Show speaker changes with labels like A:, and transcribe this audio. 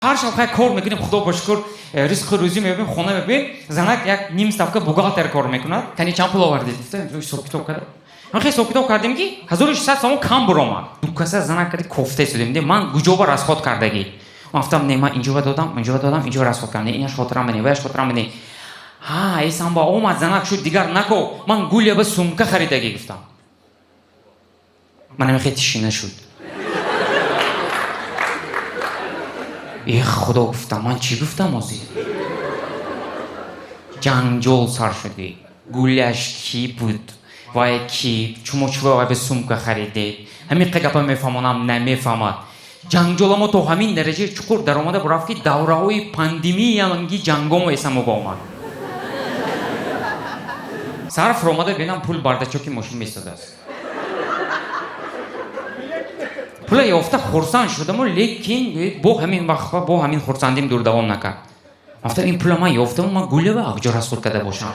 A: هر شب خیلی کار میکنیم خدا باشکر رزق روزی میبینیم خونه میبینیم زنک یک نیم ставка бухгалтер کار میکند کنی چند پول آوردید گفتم حساب کتاب کردم من خیلی حساب کتاب کردیم که 1600 سوم کم برآمد دو کاسه زنک کردی کوفته شدیم من گوجوبا расход کردگی گفتم نه من اینجا دادم اینجا расход کردم اینش خاطرم بنی وش خاطرم بنی ها ای سامبا اومد زنک شد دیگر نکو من گولیه به سومکه خریدگی گفتم من خیلی تشنه شد ای خدا گفتم من چی گفتم آزی جنجال سر شدی گولیش کی بود وای کی چموچلو به سومکه خریده همین قگپا میفهمونم نمیفهمد جنجال ما تو همین درجه چقدر در اومده برافت که دوره های پاندمی یانگی جنگام ایسامو با اومد صرف رو اومده بینم پول باردچوکی ماشین میستاده است پول یافته خورسان شدم لیکن با همین وقت با همین خورساندیم دور دوام نکرد گفتم این پول من یافتم من گوله و اجاره سر کرده باشم